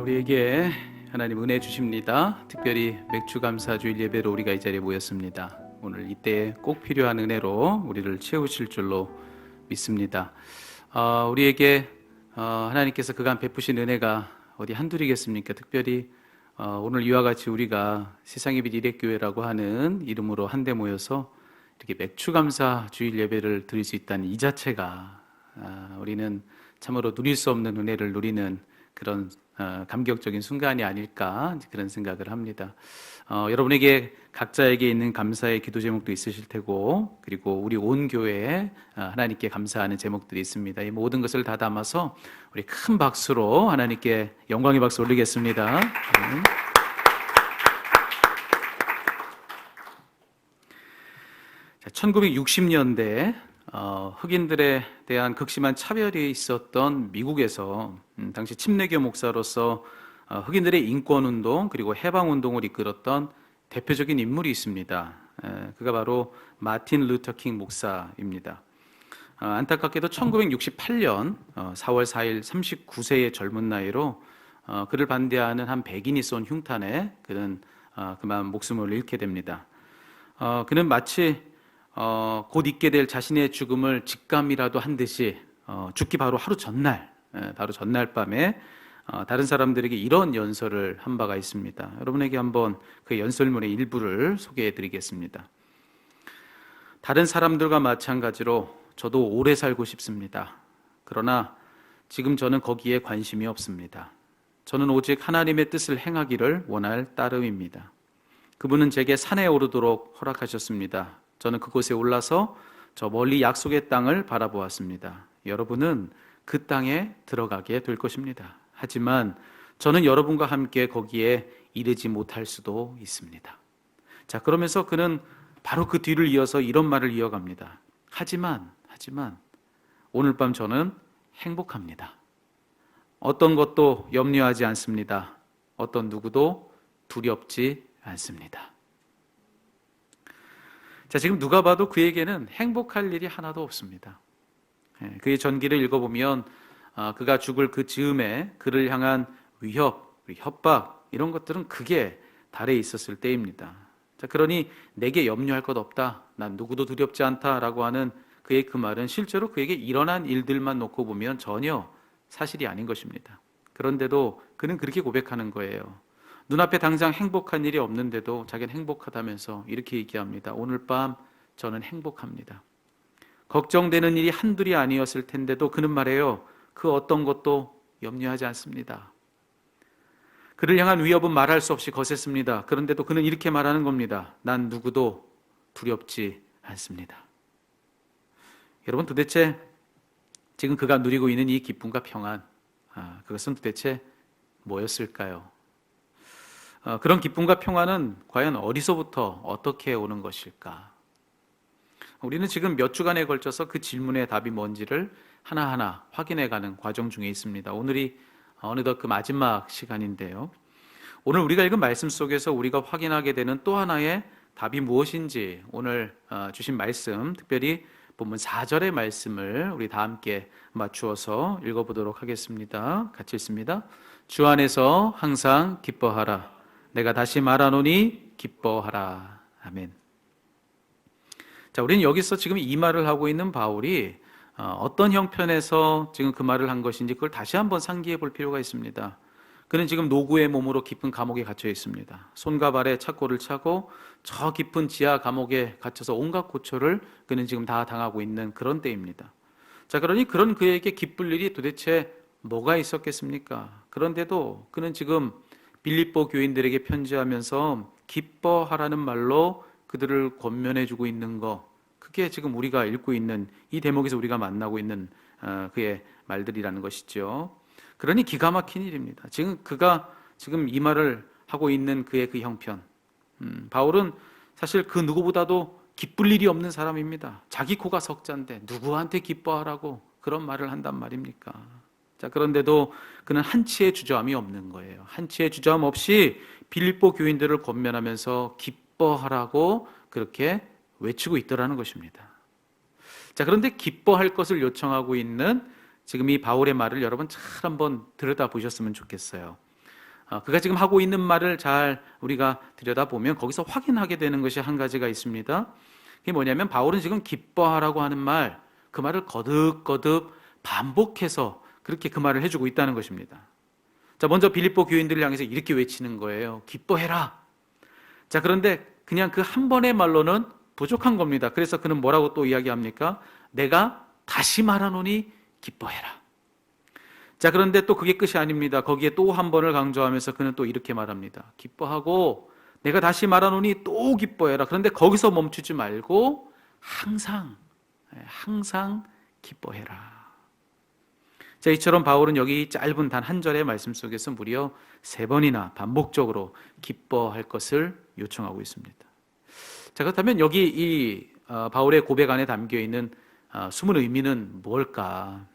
우리에게 하나님 은혜 주십니다. 특별히 맥주 감사 주일 예배로 우리가 이 자리에 모였습니다. 오늘 이때 꼭 필요한 은혜로 우리를 채우실 줄로 믿습니다. 우리에게 하나님께서 그간 베푸신 은혜가 어디 한둘이겠습니까? 특별히 오늘 이와 같이 우리가 세상의 빛 일회교회라고 하는 이름으로 한데 모여서 이렇게 맥주 감사 주일 예배를 드릴 수 있다는 이 자체가 우리는 참으로 누릴 수 없는 은혜를 누리는 그런 감격적인 순간이 아닐까 그런 생각을 합니다. 여러분에게 각자에게 있는 감사의 기도 제목도 있으실 테고, 그리고 우리 온 교회에 하나님께 감사하는 제목들이 있습니다. 이 모든 것을 다 담아서 우리 큰 박수로 하나님께 영광의 박수 올리겠습니다. 1960년대 흑인들에 대한 극심한 차별이 있었던 미국에서 당시 침례교 목사로서 흑인들의 인권운동 그리고 해방운동을 이끌었던 대표적인 인물이 있습니다. 그가 바로 마틴 루터 킹 목사입니다. 안타깝게도 1968년 4월 4일 39세의 젊은 나이로 그를 반대하는 한 백인이 쏜 흉탄에 그는 그만 목숨을 잃게 됩니다. 그는 마치 곧 있게 될 자신의 죽음을 직감이라도 한 듯이 죽기 바로 바로 전날 밤에 다른 사람들에게 이런 연설을 한 바가 있습니다. 여러분에게 한번 그 연설문의 일부를 소개해 드리겠습니다. 다른 사람들과 마찬가지로 저도 오래 살고 싶습니다. 그러나 지금 저는 거기에 관심이 없습니다. 저는 오직 하나님의 뜻을 행하기를 원할 따름입니다. 그분은 제게 산에 오르도록 허락하셨습니다. 저는 그곳에 올라서 저 멀리 약속의 땅을 바라보았습니다. 여러분은 그 땅에 들어가게 될 것입니다. 하지만 저는 여러분과 함께 거기에 이르지 못할 수도 있습니다. 자, 그러면서 그는 바로 그 뒤를 이어서 이런 말을 이어갑니다. 하지만 오늘 밤 저는 행복합니다. 어떤 것도 염려하지 않습니다. 어떤 누구도 두렵지 않습니다. 자, 지금 누가 봐도 그에게는 행복할 일이 하나도 없습니다. 그의 전기를 읽어보면 그가 죽을 그 즈음에 그를 향한 위협, 협박 이런 것들은 극에 달해 있었을 때입니다. 자, 그러니 내게 염려할 것 없다, 난 누구도 두렵지 않다라고 하는 그의 그 말은 실제로 그에게 일어난 일들만 놓고 보면 전혀 사실이 아닌 것입니다. 그런데도 그는 그렇게 고백하는 거예요. 눈앞에 당장 행복한 일이 없는데도 자기는 행복하다면서 이렇게 얘기합니다. 오늘 밤 저는 행복합니다. 걱정되는 일이 한둘이 아니었을 텐데도 그는 말해요. 그 어떤 것도 염려하지 않습니다. 그를 향한 위협은 말할 수 없이 거셌습니다. 그런데도 그는 이렇게 말하는 겁니다. 난 누구도 두렵지 않습니다. 여러분, 도대체 지금 그가 누리고 있는 이 기쁨과 평안, 그것은 도대체 뭐였을까요? 그런 기쁨과 평안은 과연 어디서부터 어떻게 오는 것일까? 우리는 지금 몇 주간에 걸쳐서 그 질문의 답이 뭔지를 하나하나 확인해가는 과정 중에 있습니다. 오늘이 어느덧 그 마지막 시간인데요. 오늘 우리가 읽은 말씀 속에서 우리가 확인하게 되는 또 하나의 답이 무엇인지 오늘 주신 말씀, 특별히 본문 4절의 말씀을 우리 다 함께 맞추어서 읽어보도록 하겠습니다. 같이 읽습니다. 주 안에서 항상 기뻐하라. 내가 다시 말하노니 기뻐하라. 아멘. 자, 우리는 여기서 지금 이 말을 하고 있는 바울이 어떤 형편에서 지금 그 말을 한 것인지 그걸 다시 한번 상기해 볼 필요가 있습니다. 그는 지금 노구의 몸으로 깊은 감옥에 갇혀 있습니다. 손과 발에 착고를 차고 저 깊은 지하 감옥에 갇혀서 온갖 고초를 그는 지금 다 당하고 있는 그런 때입니다. 자, 그러니 그런 그에게 기쁠 일이 도대체 뭐가 있었겠습니까? 그런데도 그는 지금 빌립보 교인들에게 편지하면서 기뻐하라는 말로 그들을 권면해주고 있는 거, 그게 지금 우리가 읽고 있는 이 대목에서 우리가 만나고 있는 그의 말들이라는 것이죠. 그러니 기가 막힌 일입니다. 지금 그가 지금 이 말을 하고 있는 그의 그 형편, 바울은 사실 그 누구보다도 기쁠 일이 없는 사람입니다. 자기 코가 석잔데 누구한테 기뻐하라고 그런 말을 한단 말입니까? 자, 그런데도 그는 한치의 주저함이 없는 거예요. 한치의 주저함 없이 빌립보 교인들을 권면하면서 기뻐하라고 그렇게 외치고 있더라는 것입니다. 자, 그런데 기뻐할 것을 요청하고 있는 지금 이 바울의 말을 여러분 잘 한번 들여다보셨으면 좋겠어요. 그가 지금 하고 있는 말을 잘 우리가 들여다보면 거기서 확인하게 되는 것이 한 가지가 있습니다. 그게 뭐냐면 바울은 지금 기뻐하라고 하는 말, 그 말을 거듭거듭 반복해서 그렇게 그 말을 해주고 있다는 것입니다. 자, 먼저 빌립보 교인들을 향해서 이렇게 외치는 거예요. 기뻐해라. 자, 그런데 그냥 그 한 번의 말로는 부족한 겁니다. 그래서 그는 뭐라고 또 이야기합니까? 내가 다시 말하노니 기뻐해라. 자, 그런데 또 그게 끝이 아닙니다. 거기에 또 한 번을 강조하면서 그는 또 이렇게 말합니다. 기뻐하고 내가 다시 말하노니 또 기뻐해라. 그런데 거기서 멈추지 말고 항상 기뻐해라. 자, 이처럼 바울은 여기 짧은 단 한 절의 말씀 속에서 무려 3번이나 반복적으로 기뻐할 것을 요청하고 있습니다. 자, 그렇다면 여기 이 바울의 고백 안에 담겨 있는 숨은 의미는 뭘까?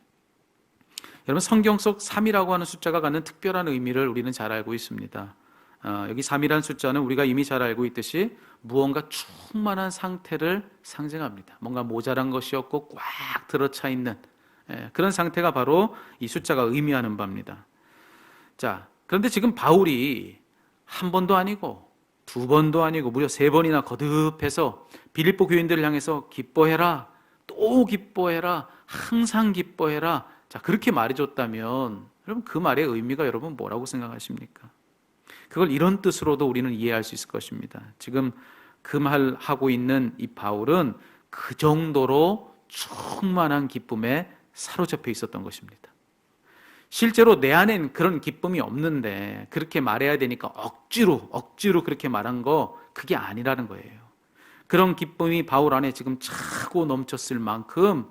여러분, 성경 속 3이라고 하는 숫자가 갖는 특별한 의미를 우리는 잘 알고 있습니다. 여기 3이라는 숫자는 우리가 이미 잘 알고 있듯이 무언가 충만한 상태를 상징합니다. 뭔가 모자란 것이 없고 꽉 들어차 있는 그런 상태가 바로 이 숫자가 의미하는 바입니다. 자, 그런데 지금 바울이 한 번도 아니고 2번도 아니고 무려 3번이나 거듭해서 빌립보 교인들을 향해서 기뻐해라, 또 기뻐해라, 항상 기뻐해라. 자, 그렇게 말해줬다면 여러분, 그 말의 의미가 여러분 뭐라고 생각하십니까? 그걸 이런 뜻으로도 우리는 이해할 수 있을 것입니다. 지금 그 말 하고 있는 이 바울은 그 정도로 충만한 기쁨에 사로잡혀 있었던 것입니다. 실제로 내 안엔 그런 기쁨이 없는데 그렇게 말해야 되니까 억지로 그렇게 말한 거, 그게 아니라는 거예요. 그런 기쁨이 바울 안에 지금 차고 넘쳤을 만큼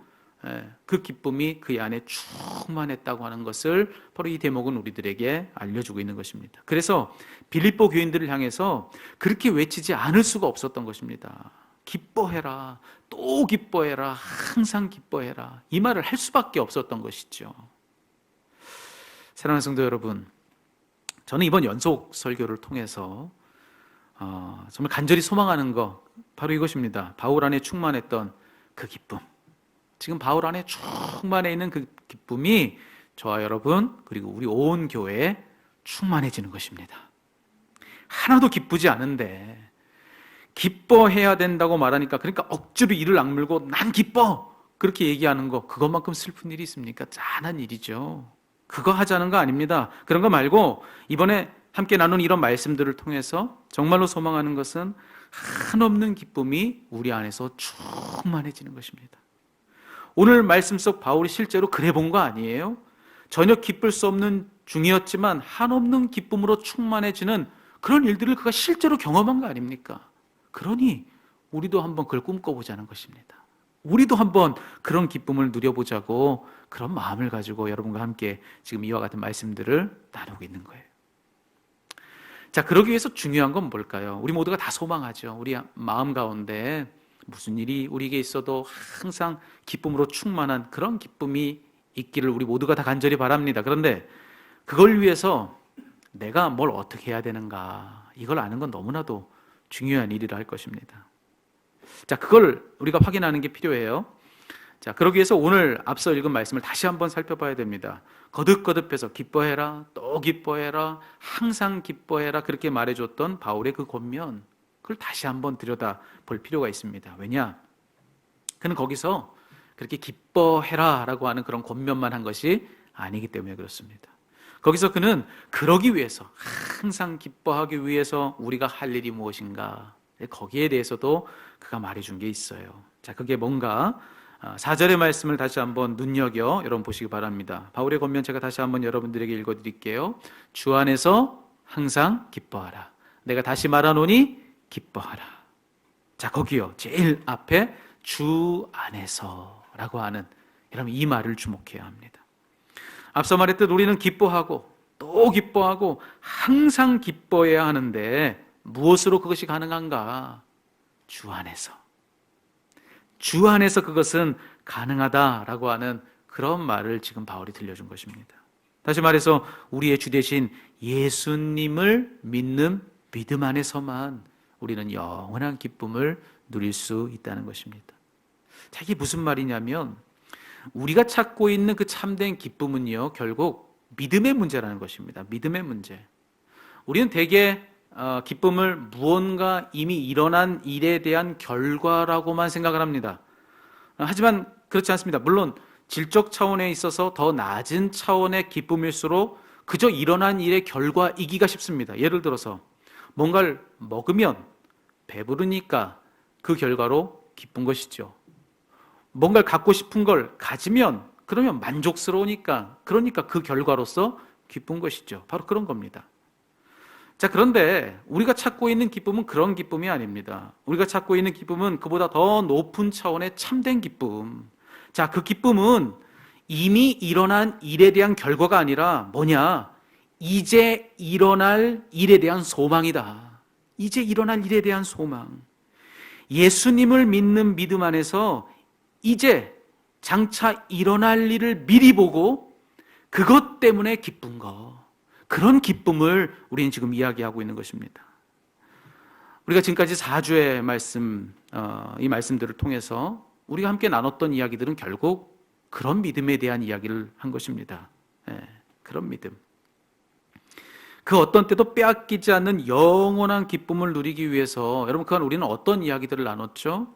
그 기쁨이 그 안에 충만했다고 하는 것을 바로 이 대목은 우리들에게 알려주고 있는 것입니다. 그래서 빌립보 교인들을 향해서 그렇게 외치지 않을 수가 없었던 것입니다. 기뻐해라, 또 기뻐해라, 항상 기뻐해라, 이 말을 할 수밖에 없었던 것이죠. 사랑하는 성도 여러분, 저는 이번 연속 설교를 통해서 정말 간절히 소망하는 것, 바로 이것입니다. 바울 안에 충만했던 그 기쁨, 지금 바울 안에 충만해 있는 그 기쁨이 저와 여러분 그리고 우리 온 교회에 충만해지는 것입니다. 하나도 기쁘지 않은데 기뻐해야 된다고 말하니까, 그러니까 억지로 이를 악물고 난 기뻐 그렇게 얘기하는 거, 그것만큼 슬픈 일이 있습니까? 짠한 일이죠. 그거 하자는 거 아닙니다. 그런 거 말고 이번에 함께 나눈 이런 말씀들을 통해서 정말로 소망하는 것은 한없는 기쁨이 우리 안에서 충만해지는 것입니다. 오늘 말씀 속 바울이 실제로 그래 본 거 아니에요? 전혀 기쁠 수 없는 중이었지만 한없는 기쁨으로 충만해지는 그런 일들을 그가 실제로 경험한 거 아닙니까? 그러니 우리도 한번 그걸 꿈꿔보자는 것입니다. 우리도 한번 그런 기쁨을 누려보자고, 그런 마음을 가지고 여러분과 함께 지금 이와 같은 말씀들을 나누고 있는 거예요. 자, 그러기 위해서 중요한 건 뭘까요? 우리 모두가 다 소망하죠. 우리 마음 가운데 무슨 일이 우리에게 있어도 항상 기쁨으로 충만한 그런 기쁨이 있기를 우리 모두가 다 간절히 바랍니다. 그런데 그걸 위해서 내가 뭘 어떻게 해야 되는가, 이걸 아는 건 너무나도 중요한 일이라 할 것입니다. 자, 그걸 우리가 확인하는 게 필요해요. 자, 그러기 위해서 오늘 앞서 읽은 말씀을 다시 한번 살펴봐야 됩니다. 거듭거듭해서 기뻐해라, 또 기뻐해라, 항상 기뻐해라, 그렇게 말해줬던 바울의 그 권면, 그걸 다시 한번 들여다 볼 필요가 있습니다. 왜냐? 그는 거기서 그렇게 기뻐해라 라고 하는 그런 권면만 한 것이 아니기 때문에 그렇습니다. 거기서 그는 그러기 위해서, 항상 기뻐하기 위해서 우리가 할 일이 무엇인가, 거기에 대해서도 그가 말해준 게 있어요. 자, 그게 뭔가 4절의 말씀을 다시 한번 눈여겨 여러분 보시기 바랍니다. 바울의 권면 제가 다시 한번 여러분들에게 읽어드릴게요. 주 안에서 항상 기뻐하라. 내가 다시 말하노니 기뻐하라. 자, 거기요, 제일 앞에 주 안에서라고 하는, 여러분 이 말을 주목해야 합니다. 앞서 말했듯 우리는 기뻐하고 또 기뻐하고 항상 기뻐해야 하는데 무엇으로 그것이 가능한가? 주 안에서. 주 안에서 그것은 가능하다라고 하는 그런 말을 지금 바울이 들려준 것입니다. 다시 말해서 우리의 주 대신 예수님을 믿는 믿음 안에서만 우리는 영원한 기쁨을 누릴 수 있다는 것입니다. 자, 이게 무슨 말이냐면 우리가 찾고 있는 그 참된 기쁨은요, 결국 믿음의 문제라는 것입니다. 믿음의 문제. 우리는 대개 기쁨을 무언가 이미 일어난 일에 대한 결과라고만 생각을 합니다. 하지만 그렇지 않습니다. 물론 질적 차원에 있어서 더 낮은 차원의 기쁨일수록 그저 일어난 일의 결과이기가 쉽습니다. 예를 들어서 뭔가를 먹으면 배부르니까 그 결과로 기쁜 것이죠. 뭔가를 갖고 싶은 걸 가지면 그러면 만족스러우니까, 그러니까 그 결과로서 기쁜 것이죠. 바로 그런 겁니다. 자, 그런데 우리가 찾고 있는 기쁨은 그런 기쁨이 아닙니다. 우리가 찾고 있는 기쁨은 그보다 더 높은 차원의 참된 기쁨. 자, 그 기쁨은 이미 일어난 일에 대한 결과가 아니라 뭐냐? 이제 일어날 일에 대한 소망이다. 이제 일어날 일에 대한 소망. 예수님을 믿는 믿음 안에서 이제 장차 일어날 일을 미리 보고 그것 때문에 기쁜 거, 그런 기쁨을 우리는 지금 이야기하고 있는 것입니다. 우리가 지금까지 4주의 말씀, 이 말씀들을 통해서 우리가 함께 나눴던 이야기들은 결국 그런 믿음에 대한 이야기를 한 것입니다. 그런 믿음. 그 어떤 때도 빼앗기지 않는 영원한 기쁨을 누리기 위해서 여러분, 그간 우리는 어떤 이야기들을 나눴죠?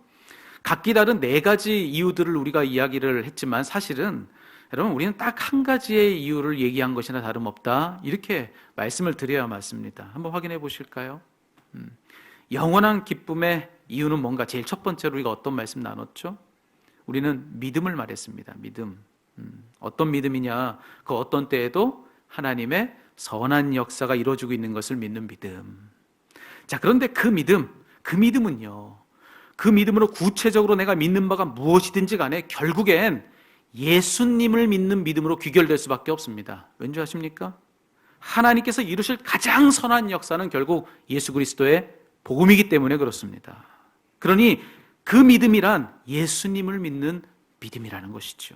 각기 다른 4가지 이유들을 우리가 이야기를 했지만 사실은 여러분, 우리는 딱 한 가지의 이유를 얘기한 것이나 다름없다, 이렇게 말씀을 드려야 맞습니다. 한번 확인해 보실까요? 영원한 기쁨의 이유는 뭔가? 제일 첫 번째로 우리가 어떤 말씀 나눴죠? 우리는 믿음을 말했습니다. 믿음. 어떤 믿음이냐? 그 어떤 때에도 하나님의 선한 역사가 이루어지고 있는 것을 믿는 믿음. 자, 그런데 그 믿음은요, 그 믿음으로 구체적으로 내가 믿는 바가 무엇이든지 간에 결국엔 예수님을 믿는 믿음으로 귀결될 수밖에 없습니다. 왠지 아십니까? 하나님께서 이루실 가장 선한 역사는 결국 예수 그리스도의 복음이기 때문에 그렇습니다. 그러니 그 믿음이란 예수님을 믿는 믿음이라는 것이죠.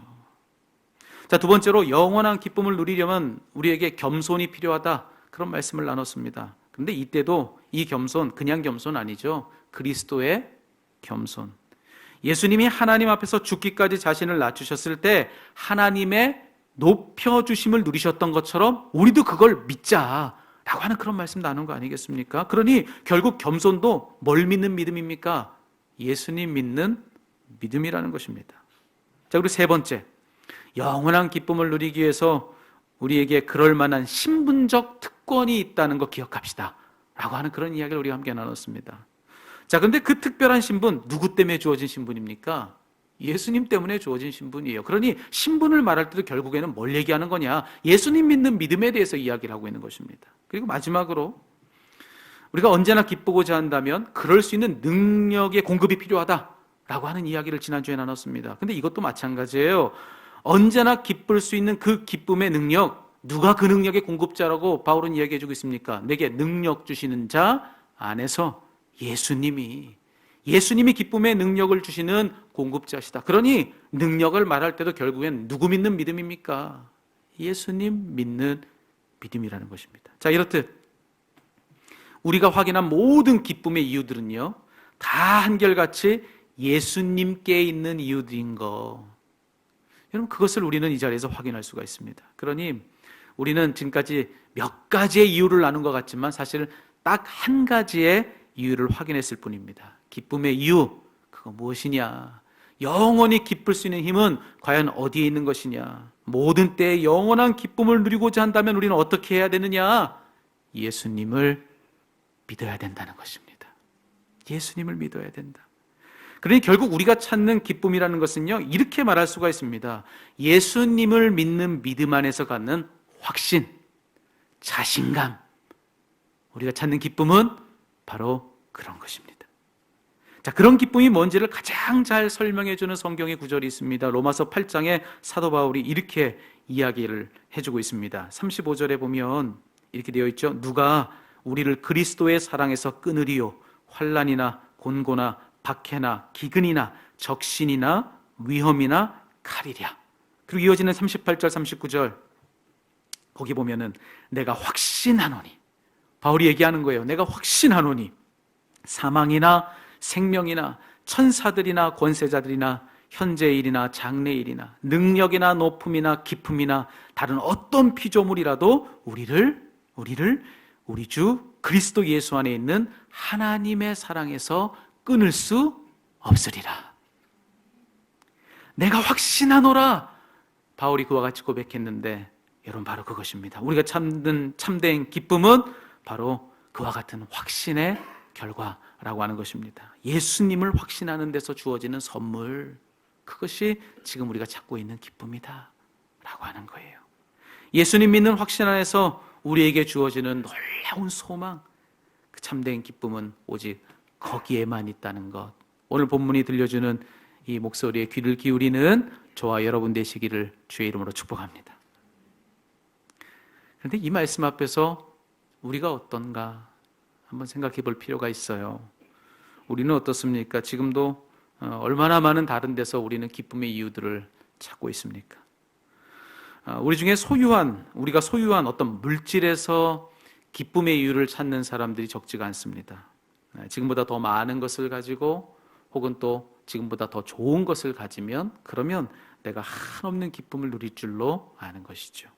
자, 두 번째로 영원한 기쁨을 누리려면 우리에게 겸손이 필요하다, 그런 말씀을 나눴습니다. 그런데 이때도 이 겸손, 그냥 겸손 아니죠. 그리스도의 겸손. 예수님이 하나님 앞에서 죽기까지 자신을 낮추셨을 때 하나님의 높여주심을 누리셨던 것처럼 우리도 그걸 믿자라고 하는 그런 말씀 나눈 거 아니겠습니까? 그러니 결국 겸손도 뭘 믿는 믿음입니까? 예수님 믿는 믿음이라는 것입니다. 자, 그리고 세 번째, 영원한 기쁨을 누리기 위해서 우리에게 그럴 만한 신분적 특권이 있다는 거 기억합시다 라고 하는 그런 이야기를 우리가 함께 나눴습니다. 자, 그런데 그 특별한 신분, 누구 때문에 주어진 신분입니까? 예수님 때문에 주어진 신분이에요. 그러니 신분을 말할 때도 결국에는 뭘 얘기하는 거냐? 예수님 믿는 믿음에 대해서 이야기를 하고 있는 것입니다. 그리고 마지막으로 우리가 언제나 기쁘고자 한다면 그럴 수 있는 능력의 공급이 필요하다라고 하는 이야기를 지난주에 나눴습니다. 근데 이것도 마찬가지예요. 언제나 기쁠 수 있는 그 기쁨의 능력, 누가 그 능력의 공급자라고 바울은 이야기해주고 있습니까? 내게 능력 주시는 자 안에서 예수님이 기쁨의 능력을 주시는 공급자시다. 그러니 능력을 말할 때도 결국엔 누구 믿는 믿음입니까? 예수님 믿는 믿음이라는 것입니다. 자, 이렇듯 우리가 확인한 모든 기쁨의 이유들은요, 다 한결같이 예수님께 있는 이유들인 거, 여러분, 그것을 우리는 이 자리에서 확인할 수가 있습니다. 그러니 우리는 지금까지 몇 가지의 이유를 나눈 것 같지만 사실 딱 한 가지의 이유를 확인했을 뿐입니다. 기쁨의 이유, 그거 무엇이냐? 영원히 기쁠 수 있는 힘은 과연 어디에 있는 것이냐? 모든 때에 영원한 기쁨을 누리고자 한다면 우리는 어떻게 해야 되느냐? 예수님을 믿어야 된다는 것입니다. 예수님을 믿어야 된다. 그러니 결국 우리가 찾는 기쁨이라는 것은요, 이렇게 말할 수가 있습니다. 예수님을 믿는 믿음 안에서 갖는 확신, 자신감. 우리가 찾는 기쁨은 바로 그런 것입니다. 자, 그런 기쁨이 뭔지를 가장 잘 설명해 주는 성경의 구절이 있습니다. 로마서 8장에 사도 바울이 이렇게 이야기를 해주고 있습니다. 35절에 보면 이렇게 되어 있죠. 누가 우리를 그리스도의 사랑에서 끊으리요? 환난이나 곤고나 박해나 기근이나 적신이나 위험이나 칼이랴. 그리고 이어지는 38절 39절 거기 보면은 내가 확신하노니, 바울이 얘기하는 거예요. 내가 확신하노니 사망이나 생명이나 천사들이나 권세자들이나 현재일이나 장래일이나 능력이나 높음이나 깊음이나 다른 어떤 피조물이라도 우리를 우리 주 그리스도 예수 안에 있는 하나님의 사랑에서 끊을 수 없으리라. 내가 확신하노라. 바울이 그와 같이 고백했는데 여러분 바로 그것입니다. 우리가 참된 기쁨은 바로 그와 같은 확신의 결과라고 하는 것입니다. 예수님을 확신하는 데서 주어지는 선물, 그것이 지금 우리가 찾고 있는 기쁨이다 라고 하는 거예요. 예수님 믿는 확신 안에서 우리에게 주어지는 놀라운 소망, 그 참된 기쁨은 오직 거기에만 있다는 것. 오늘 본문이 들려주는 이 목소리에 귀를 기울이는 저와 여러분 되시기를 주의 이름으로 축복합니다. 그런데 이 말씀 앞에서 우리가 어떤가 한번 생각해 볼 필요가 있어요. 우리는 어떻습니까? 지금도 얼마나 많은 다른 데서 우리는 기쁨의 이유들을 찾고 있습니까? 우리 중에 우리가 소유한 어떤 물질에서 기쁨의 이유를 찾는 사람들이 적지가 않습니다. 지금보다 더 많은 것을 가지고 혹은 또 지금보다 더 좋은 것을 가지면 그러면 내가 한없는 기쁨을 누릴 줄로 아는 것이죠.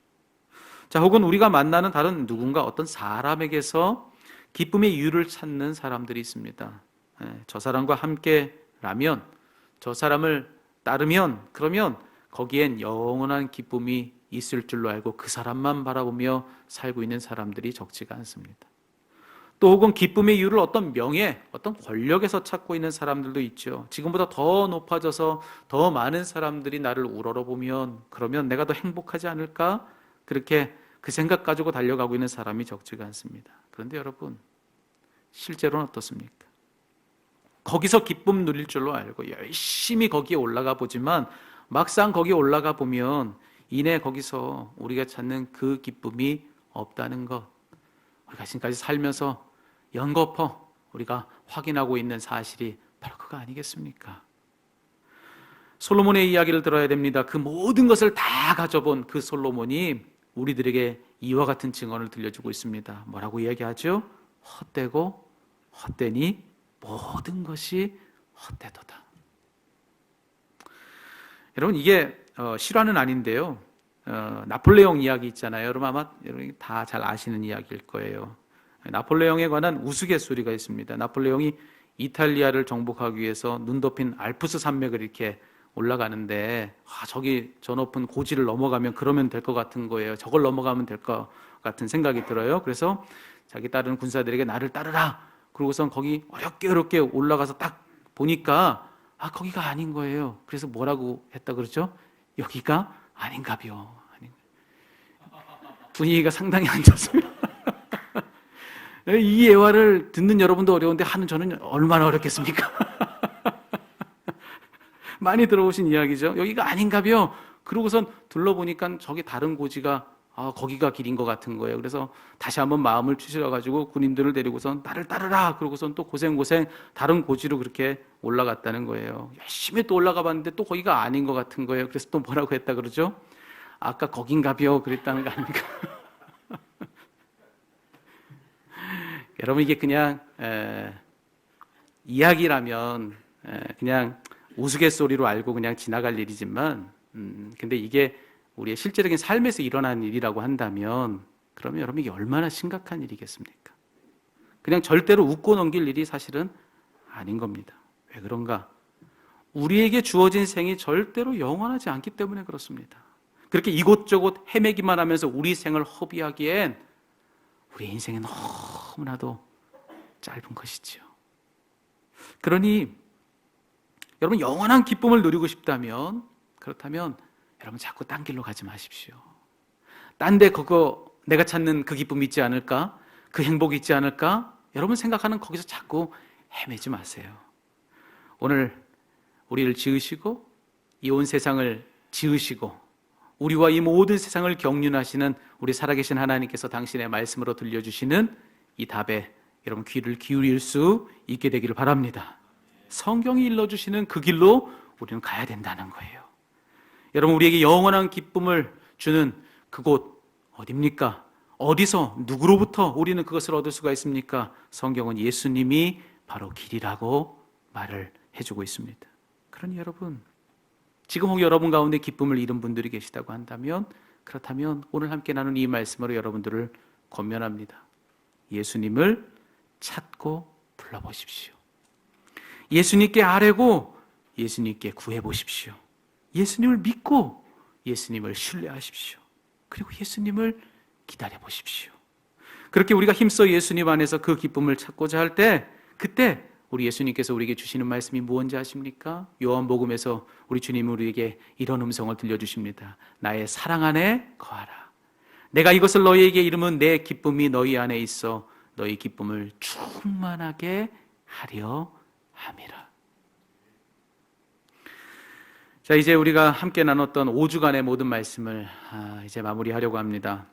자, 혹은 우리가 만나는 다른 누군가 어떤 사람에게서 기쁨의 이유를 찾는 사람들이 있습니다. 저 사람과 함께라면, 저 사람을 따르면 그러면 거기엔 영원한 기쁨이 있을 줄로 알고 그 사람만 바라보며 살고 있는 사람들이 적지가 않습니다. 또 혹은 기쁨의 이유를 어떤 명예, 어떤 권력에서 찾고 있는 사람들도 있죠. 지금보다 더 높아져서 더 많은 사람들이 나를 우러러보면 그러면 내가 더 행복하지 않을까? 그렇게 그 생각 가지고 달려가고 있는 사람이 적지가 않습니다. 그런데 여러분, 실제로는 어떻습니까? 거기서 기쁨 누릴 줄로 알고 열심히 거기에 올라가 보지만 막상 거기에 올라가 보면 이내 거기서 우리가 찾는 그 기쁨이 없다는 것, 우리가 지금까지 살면서 연거푸 우리가 확인하고 있는 사실이 바로 그거 아니겠습니까? 솔로몬의 이야기를 들어야 됩니다. 그 모든 것을 다 가져본 그 솔로몬이 우리들에게 이와 같은 증언을 들려주고 있습니다. 뭐라고 이야기하죠? 헛되고 헛되니 모든 것이 헛되도다. 여러분, 이게 실화는 아닌데요. 나폴레옹 이야기 있잖아요. 여러분 아마 여러분이 다 잘 아시는 이야기일 거예요. 나폴레옹에 관한 우스갯소리가 있습니다. 나폴레옹이 이탈리아를 정복하기 위해서 눈 덮인 알프스 산맥을 이렇게 올라가는데 저기 저 높은 고지를 넘어가면 그러면 될 것 같은 거예요. 저걸 넘어가면 될 것 같은 생각이 들어요. 그래서 자기 따르는 군사들에게 나를 따르라. 그러고선 거기 어렵게 올라가서 딱 보니까 거기가 아닌 거예요. 그래서 뭐라고 했다 그러죠? 여기가 아닌가벼. 분위기가 상당히 안 좋습니다. 이 예화를 듣는 여러분도 어려운데 하는 저는 얼마나 어렵겠습니까? 많이 들어오신 이야기죠. 여기가 아닌가벼. 그러고선 둘러보니까 저기 다른 고지가 거기가 길인 것 같은 거예요. 그래서 다시 한번 마음을 추스려가지고 군인들을 데리고선 나를 따르라. 그러고선 또 고생 다른 고지로 그렇게 올라갔다는 거예요. 열심히 또 올라가 봤는데 또 거기가 아닌 것 같은 거예요. 그래서 또 뭐라고 했다 그러죠? 아까 거긴가벼 그랬다는 거 아닙니까? 여러분, 이게 그냥 이야기라면 그냥 우스갯소리로 알고 그냥 지나갈 일이지만 근데 이게 우리의 실제적인 삶에서 일어난 일이라고 한다면 그러면 여러분 이게 얼마나 심각한 일이겠습니까? 그냥 절대로 웃고 넘길 일이 사실은 아닌 겁니다. 왜 그런가? 우리에게 주어진 생이 절대로 영원하지 않기 때문에 그렇습니다. 그렇게 이곳저곳 헤매기만 하면서 우리 생을 허비하기엔 우리 인생이 너무나도 짧은 것이지요. 그러니 여러분 영원한 기쁨을 누리고 싶다면 그렇다면 여러분 자꾸 딴 길로 가지 마십시오. 딴 데 그거 내가 찾는 그 기쁨이 있지 않을까? 그 행복이 있지 않을까? 여러분 생각하는 거기서 자꾸 헤매지 마세요. 오늘 우리를 지으시고 이 온 세상을 지으시고 우리와 이 모든 세상을 경륜하시는 우리 살아계신 하나님께서 당신의 말씀으로 들려주시는 이 답에 여러분 귀를 기울일 수 있게 되기를 바랍니다. 성경이 일러주시는 그 길로 우리는 가야 된다는 거예요. 여러분, 우리에게 영원한 기쁨을 주는 그곳 어디입니까? 어디서 누구로부터 우리는 그것을 얻을 수가 있습니까? 성경은 예수님이 바로 길이라고 말을 해주고 있습니다. 그러니 여러분, 지금 혹 여러분 가운데 기쁨을 잃은 분들이 계시다고 한다면 그렇다면 오늘 함께 나눈 이 말씀으로 여러분들을 권면합니다. 예수님을 찾고 불러보십시오. 예수님께 아뢰고 예수님께 구해보십시오. 예수님을 믿고 예수님을 신뢰하십시오. 그리고 예수님을 기다려보십시오. 그렇게 우리가 힘써 예수님 안에서 그 기쁨을 찾고자 할 때, 그때 우리 예수님께서 우리에게 주시는 말씀이 무엇인지 아십니까? 요한복음에서 우리 주님은 우리에게 이런 음성을 들려주십니다. 나의 사랑 안에 거하라. 내가 이것을 너희에게 이름은 내 기쁨이 너희 안에 있어 너희 기쁨을 충만하게 하려 함이라. 자, 이제 우리가 함께 나눴던 5주간의 모든 말씀을 이제 마무리하려고 합니다.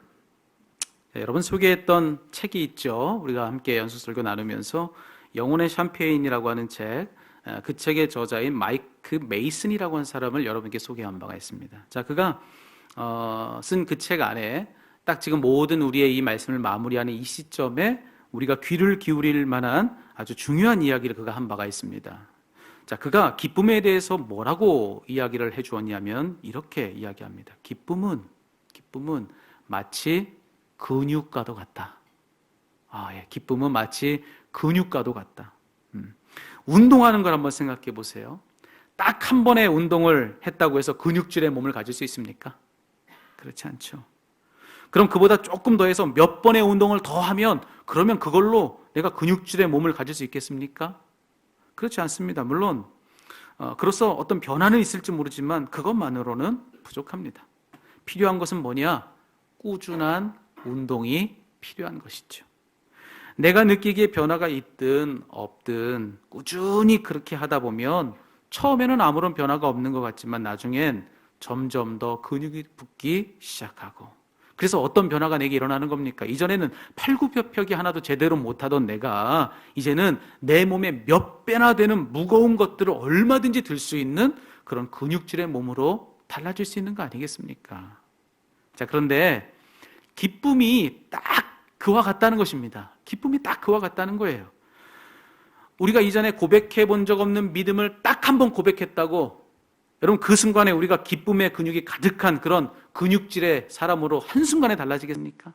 자, 여러분 소개했던 책이 있죠. 우리가 함께 연수설교 나누면서 영혼의 샴페인이라고 하는 책, 그 책의 저자인 마이크 메이슨이라고 하는 사람을 여러분께 소개한 바가 있습니다. 자, 그가 쓴 그 책 안에 딱 지금 모든 우리의 이 말씀을 마무리하는 이 시점에 우리가 귀를 기울일 만한 아주 중요한 이야기를 그가 한 바가 있습니다. 자, 그가 기쁨에 대해서 뭐라고 이야기를 해주었냐면 이렇게 이야기합니다. 기쁨은 마치 근육과도 같다. 기쁨은 마치 근육과도 같다. 운동하는 걸 한번 생각해 보세요. 딱 한 번의 운동을 했다고 해서 근육질의 몸을 가질 수 있습니까? 그렇지 않죠. 그럼 그보다 조금 더해서 몇 번의 운동을 더 하면 그러면 그걸로 내가 근육질의 몸을 가질 수 있겠습니까? 그렇지 않습니다. 물론 그로써 어떤 변화는 있을지 모르지만 그것만으로는 부족합니다. 필요한 것은 뭐냐? 꾸준한 운동이 필요한 것이죠. 내가 느끼기에 변화가 있든 없든 꾸준히 그렇게 하다 보면 처음에는 아무런 변화가 없는 것 같지만 나중엔 점점 더 근육이 붙기 시작하고, 그래서 어떤 변화가 내게 일어나는 겁니까? 이전에는 팔굽혀펴기 하나도 제대로 못하던 내가 이제는 내 몸에 몇 배나 되는 무거운 것들을 얼마든지 들 수 있는 그런 근육질의 몸으로 달라질 수 있는 거 아니겠습니까? 자, 그런데 기쁨이 딱 그와 같다는 것입니다. 기쁨이 딱 그와 같다는 거예요. 우리가 이전에 고백해 본 적 없는 믿음을 딱 한 번 고백했다고 여러분 그 순간에 우리가 기쁨의 근육이 가득한 그런 근육질의 사람으로 한순간에 달라지겠습니까?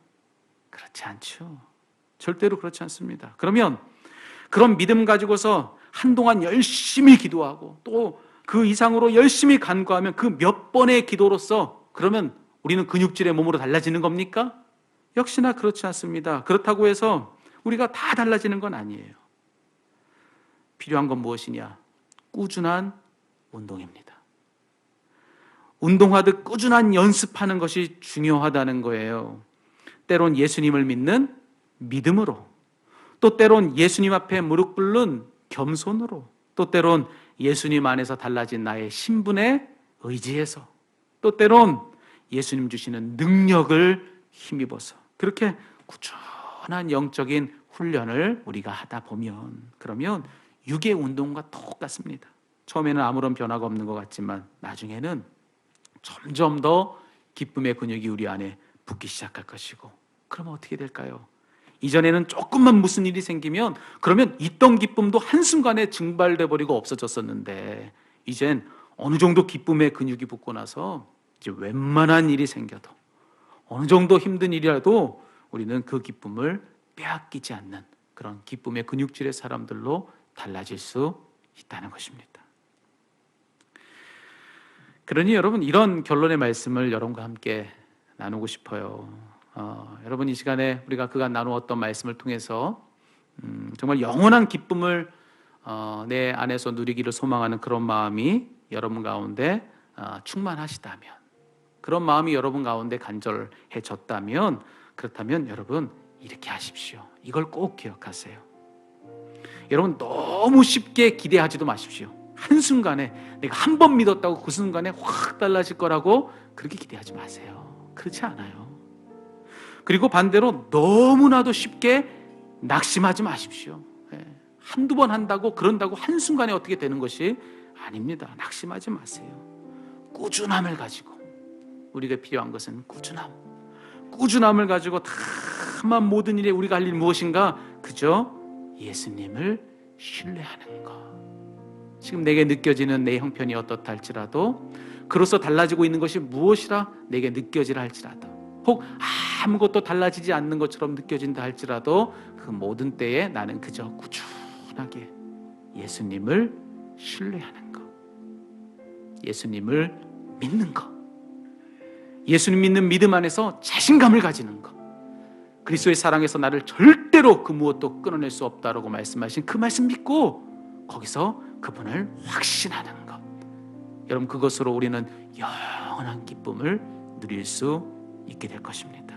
그렇지 않죠. 절대로 그렇지 않습니다. 그러면 그런 믿음 가지고서 한동안 열심히 기도하고 또 그 이상으로 열심히 간구하면 그 몇 번의 기도로서 그러면 우리는 근육질의 몸으로 달라지는 겁니까? 역시나 그렇지 않습니다. 그렇다고 해서 우리가 다 달라지는 건 아니에요. 필요한 건 무엇이냐? 꾸준한 운동입니다. 운동하듯 꾸준한 연습하는 것이 중요하다는 거예요. 때론 예수님을 믿는 믿음으로, 또 때론 예수님 앞에 무릎 꿇는 겸손으로, 또 때론 예수님 안에서 달라진 나의 신분에 의지해서, 또 때론 예수님 주시는 능력을 힘입어서 그렇게 꾸준한 영적인 훈련을 우리가 하다 보면 그러면 육의 운동과 똑같습니다. 처음에는 아무런 변화가 없는 것 같지만 나중에는 점점 더 기쁨의 근육이 우리 안에 붙기 시작할 것이고, 그러면 어떻게 될까요? 이전에는 조금만 무슨 일이 생기면 그러면 있던 기쁨도 한순간에 증발돼 버리고 없어졌었는데 이젠 어느 정도 기쁨의 근육이 붙고 나서 이제 웬만한 일이 생겨도 어느 정도 힘든 일이라도 우리는 그 기쁨을 빼앗기지 않는 그런 기쁨의 근육질의 사람들로 달라질 수 있다는 것입니다. 그러니 여러분 이런 결론의 말씀을 여러분과 함께 나누고 싶어요. 여러분 이 시간에 우리가 그간 나누었던 말씀을 통해서 정말 영원한 기쁨을 내 안에서 누리기를 소망하는 그런 마음이 여러분 가운데 충만하시다면, 그런 마음이 여러분 가운데 간절해졌다면, 그렇다면 여러분 이렇게 하십시오. 이걸 꼭 기억하세요. 여러분 너무 쉽게 기대하지도 마십시오. 한순간에 내가 한 번 믿었다고 그 순간에 확 달라질 거라고 그렇게 기대하지 마세요. 그렇지 않아요. 그리고 반대로 너무나도 쉽게 낙심하지 마십시오. 한두 번 한다고 그런다고 한순간에 어떻게 되는 것이 아닙니다. 낙심하지 마세요. 꾸준함을 가지고, 우리가 필요한 것은 꾸준함을 가지고 다만 모든 일에 우리가 할 일 무엇인가? 그저 예수님을 신뢰하는 것. 지금 내게 느껴지는 내 형편이 어떻다 할지라도, 그로서 달라지고 있는 것이 무엇이라 내게 느껴지라 할지라도 혹 아무것도 달라지지 않는 것처럼 느껴진다 할지라도 그 모든 때에 나는 그저 꾸준하게 예수님을 신뢰하는 것, 예수님을 믿는 것, 예수님 믿는 믿음 안에서 자신감을 가지는 것, 그리스도의 사랑에서 나를 절대로 그 무엇도 끊어낼 수 없다라고 말씀하신 그 말씀 믿고 거기서 그분을 확신하는 것, 여러분 그것으로 우리는 영원한 기쁨을 누릴 수 있게 될 것입니다.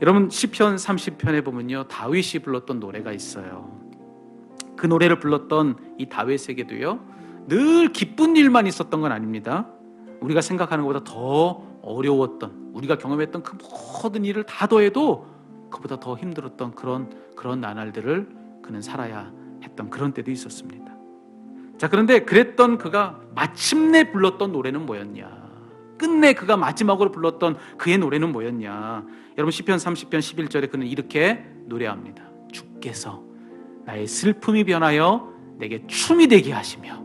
여러분 시편 30편에 보면요, 다윗이 불렀던 노래가 있어요. 그 노래를 불렀던 이 다윗에게도요, 늘 기쁜 일만 있었던 건 아닙니다. 우리가 생각하는 것보다 더 어려웠던, 우리가 경험했던 그 모든 일을 다 더해도 그보다 더 힘들었던 그런 나날들을 그는 살아야 했던 그런 때도 있었습니다. 자, 그런데 그랬던 그가 마침내 불렀던 노래는 뭐였냐? 끝내 그가 마지막으로 불렀던 그의 노래는 뭐였냐? 여러분 시편 30편 11절에 그는 이렇게 노래합니다. 주께서 나의 슬픔이 변하여 내게 춤이 되게 하시며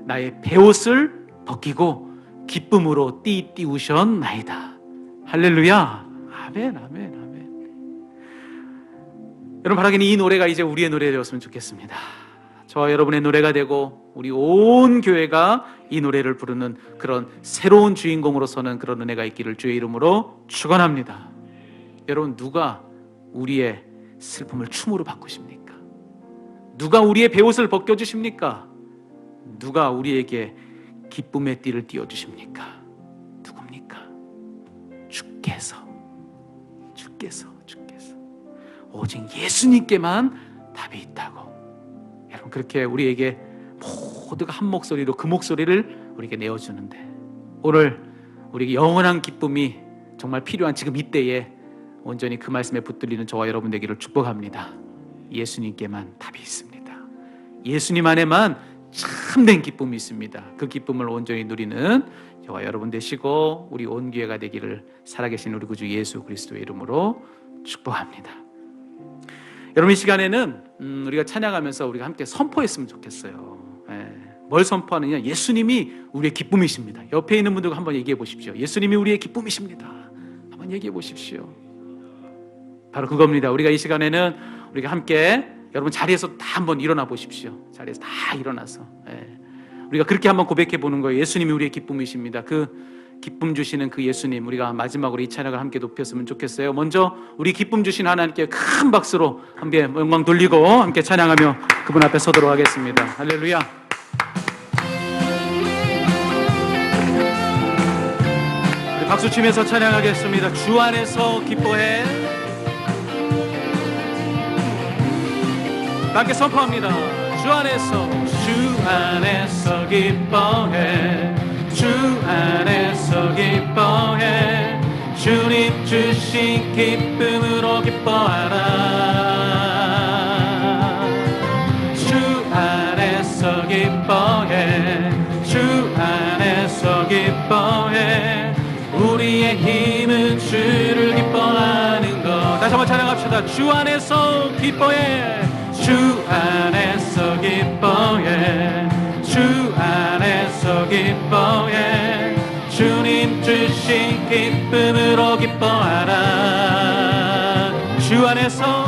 나의 베옷을 벗기고 기쁨으로 띠우셨나이다. 할렐루야. 아멘, 아멘, 아멘. 여러분 바라기는 이 노래가 이제 우리의 노래가 되었으면 좋겠습니다. 저와 여러분의 노래가 되고 우리 온 교회가 이 노래를 부르는 그런 새로운 주인공으로서는 그런 은혜가 있기를 주의 이름으로 축원합니다. 여러분 누가 우리의 슬픔을 춤으로 바꾸십니까? 누가 우리의 베옷을 벗겨주십니까? 누가 우리에게 기쁨의 띠를 띄워주십니까? 누굽니까? 주께서 오직 예수님께만 답이 있다고. 여러분 그렇게 우리에게 모두가 한 목소리로 그 목소리를 우리에게 내어주는데, 오늘 우리에게 영원한 기쁨이 정말 필요한 지금 이때에 온전히 그 말씀에 붙들리는 저와 여러분 되기를 축복합니다. 예수님께만 답이 있습니다. 예수님 안에만 참된 기쁨이 있습니다. 그 기쁨을 온전히 누리는 저와 여러분 되시고 우리 온 교회가 되기를 살아계신 우리 구주 예수 그리스도의 이름으로 축복합니다. 여러분 이 시간에는 우리가 찬양하면서 우리가 함께 선포했으면 좋겠어요. 뭘 선포하느냐? 예수님이 우리의 기쁨이십니다. 옆에 있는 분들과 한번 얘기해 보십시오. 예수님이 우리의 기쁨이십니다. 한번 얘기해 보십시오. 바로 그겁니다. 우리가 이 시간에는 우리가 함께 여러분 자리에서 다 한번 일어나 보십시오. 자리에서 다 일어나서 우리가 그렇게 한번 고백해 보는 거예요. 예수님이 우리의 기쁨이십니다. 그 기쁨 주시는 그 예수님, 우리가 마지막으로 이 찬양을 함께 높였으면 좋겠어요. 먼저 우리 기쁨 주신 하나님께 큰 박수로 함께 영광 돌리고 함께 찬양하며 그분 앞에 서도록 하겠습니다. 할렐루야. 우리 박수 치면서 찬양하겠습니다. 주 안에서 기뻐해. 함께 선포합니다. 주 안에서 기뻐해. 주 안에서 기뻐해. 주님 주신 기쁨으로 기뻐하라. 주 안에서 기뻐해. 주 안에서 기뻐해. 우리의 힘은 주를 기뻐하는 것. 다시 한번 찬양합시다. 주 안에서 기뻐해. 주 안에서 기뻐해. 주 안에서 기뻐해. 주님 주신 기쁨으로 기뻐하라. 주 안에서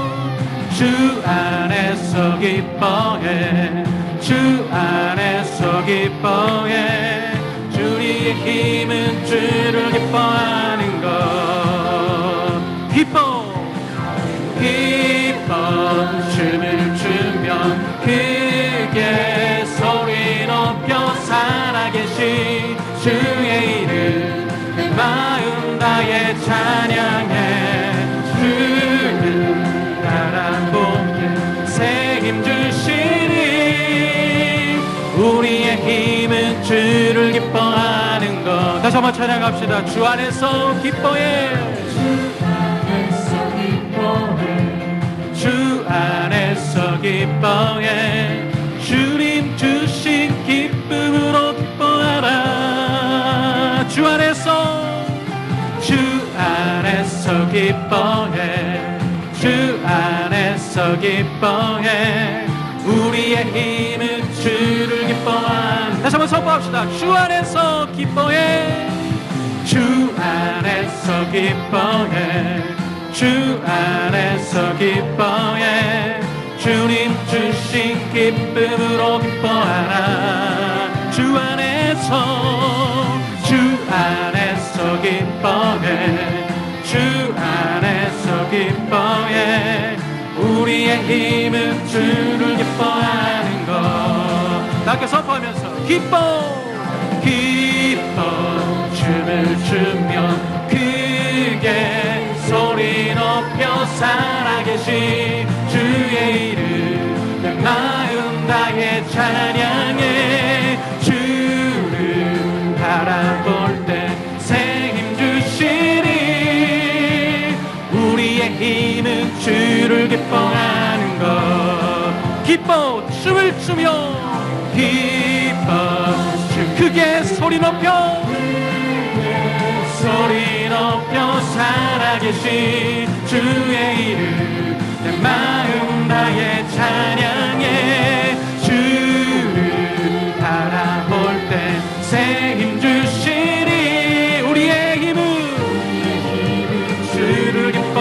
기뻐해. 주 안에서 기뻐해. 주의 힘은 주를 기뻐하는 것. 기뻐 춤을 추며 크게 소리 높여 살아계신 주의 이름 마음 다해 찬양해. 주를 바라보게 새 힘 주시니 우리의 힘은 주를 기뻐하는 것. 다시 한번 찬양합시다. 주 안에서 기뻐해. 주 안에서 기뻐해. 주님 주신 기쁨으로 기뻐하라. 주 안에서 기뻐해. 주 안에서 기뻐해. 우리의 힘은 주를 기뻐한. 다시 한번 선포합시다. 주 안에서 기뻐해. 주 안에서 기뻐해 주 안에서 기뻐해 주님 주신 기쁨으로 기뻐하라 주 안에서 기뻐해 주 안에서 기뻐해 우리의 힘은 주를 기뻐하는 것 다 함께 선포하면서 기뻐 춤을 추며 크게 소리 높여 살아계신 주의 이름 내 마음 다해 찬양해 주를 바라볼 때 새 힘 주시니 우리의 힘은 주를 기뻐하는 것 기뻐 춤을 추며 기뻐 크게 소리 높여 살아계신 주의 이름 내 마음 다해 찬양해 주를 바라볼 때 새 힘 주시니 우리의 힘은 주를 기뻐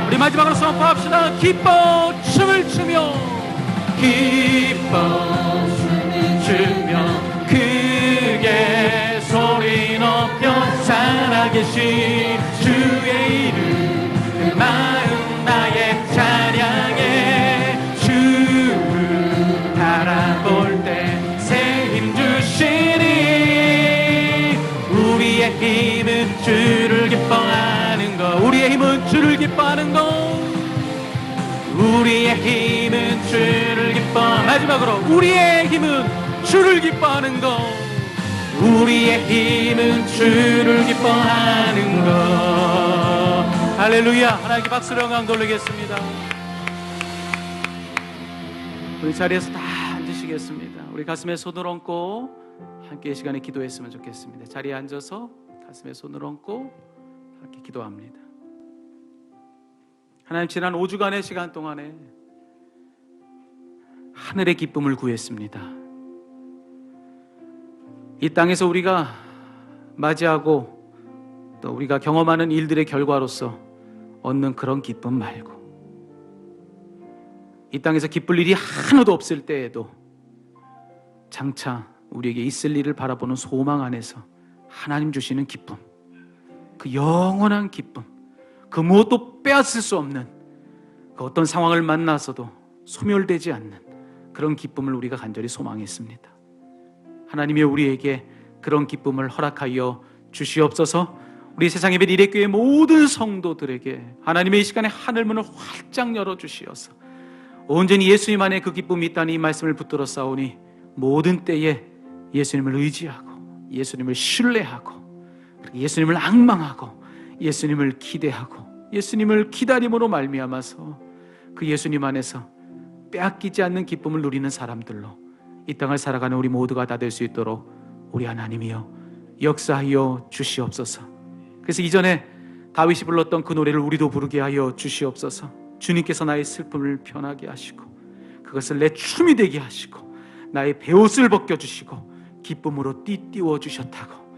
우리 마지막으로 선포합시다 기뻐 춤을 추며 기뻐 춤을 추며 크게 소리 높여 살아계신 주의 이름 내 마음 나의 찬양해 주를 바라볼 때 새 힘 주시니 우리의 힘은 주를 기뻐하는 것 우리의 힘은 주를 기뻐하는 것 우리의 힘은 주를 기뻐 마지막으로 우리의 힘은 주를 기뻐하는 것 우리의 힘은 주를 기뻐하는 것 할렐루야 하나님께 박수로 영광 돌리겠습니다. 우리 자리에서 다 앉으시겠습니다. 우리 가슴에 손을 얹고 함께 이 시간에 기도했으면 좋겠습니다. 자리에 앉아서 가슴에 손을 얹고 함께 기도합니다. 하나님 지난 5주간의 시간 동안에 하늘의 기쁨을 구했습니다. 이 땅에서 우리가 맞이하고 또 우리가 경험하는 일들의 결과로서 얻는 그런 기쁨 말고 이 땅에서 기쁠 일이 하나도 없을 때에도 장차 우리에게 있을 일을 바라보는 소망 안에서 하나님 주시는 기쁨 그 영원한 기쁨 그 무엇도 빼앗을 수 없는 그 어떤 상황을 만나서도 소멸되지 않는 그런 기쁨을 우리가 간절히 소망했습니다. 하나님이 우리에게 그런 기쁨을 허락하여 주시옵소서. 우리 세상 예배 리레교회 모든 성도들에게 하나님의 이 시간에 하늘문을 활짝 열어주시어서 온전히 예수님 안에 그 기쁨이 있다는 이 말씀을 붙들어 싸우니 모든 때에 예수님을 의지하고 예수님을 신뢰하고 예수님을 앙망하고 예수님을 기대하고 예수님을 기다림으로 말미암아서 그 예수님 안에서 빼앗기지 않는 기쁨을 누리는 사람들로 이 땅을 살아가는 우리 모두가 다 될 수 있도록 우리 하나님이여 역사하여 주시옵소서. 그래서 이전에 다윗이 불렀던 그 노래를 우리도 부르게 하여 주시옵소서. 주님께서 나의 슬픔을 편하게 하시고 그것을 내 춤이 되게 하시고 나의 베옷을 벗겨주시고 기쁨으로 띠띠워 주셨다고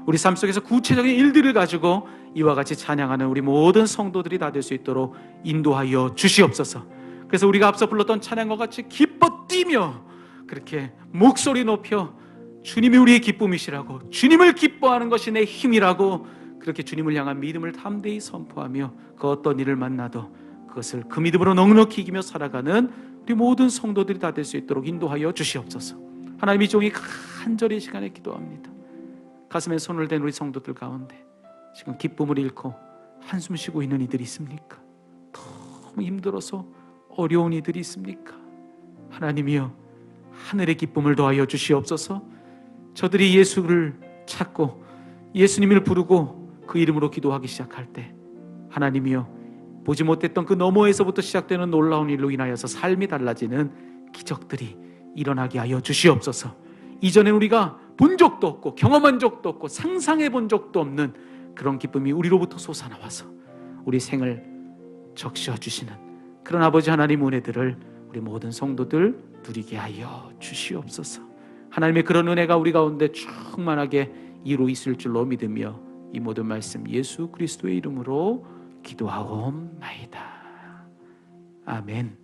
우리 삶 속에서 구체적인 일들을 가지고 이와 같이 찬양하는 우리 모든 성도들이 다 될 수 있도록 인도하여 주시옵소서. 그래서 우리가 앞서 불렀던 찬양과 같이 기뻐 뛰며 그렇게 목소리 높여 주님이 우리의 기쁨이시라고 주님을 기뻐하는 것이 내 힘이라고 그렇게 주님을 향한 믿음을 담대히 선포하며 그 어떤 일을 만나도 그것을 그 믿음으로 넉넉히 이기며 살아가는 우리 모든 성도들이 다 될 수 있도록 인도하여 주시옵소서. 하나님이 종이 간절히 이 시간에 기도합니다. 가슴에 손을 댄 우리 성도들 가운데 지금 기쁨을 잃고 한숨 쉬고 있는 이들이 있습니까? 너무 힘들어서 어려운 이들이 있습니까? 하나님이여 하늘의 기쁨을 더하여 주시옵소서. 저들이 예수를 찾고 예수님을 부르고 그 이름으로 기도하기 시작할 때 하나님이여 보지 못했던 그 너머에서부터 시작되는 놀라운 일로 인하여서 삶이 달라지는 기적들이 일어나게 하여 주시옵소서. 이전엔 우리가 본 적도 없고 경험한 적도 없고 상상해 본 적도 없는 그런 기쁨이 우리로부터 솟아나와서 우리 생을 적셔 주시는 그런 아버지 하나님 은혜들을 우리 모든 성도들 누리게 하여 주시옵소서. 하나님의 그런 은혜가 우리 가운데 충만하게 이루 있을 줄로 믿으며 이 모든 말씀 예수 그리스도의 이름으로 기도하옵나이다. 아멘.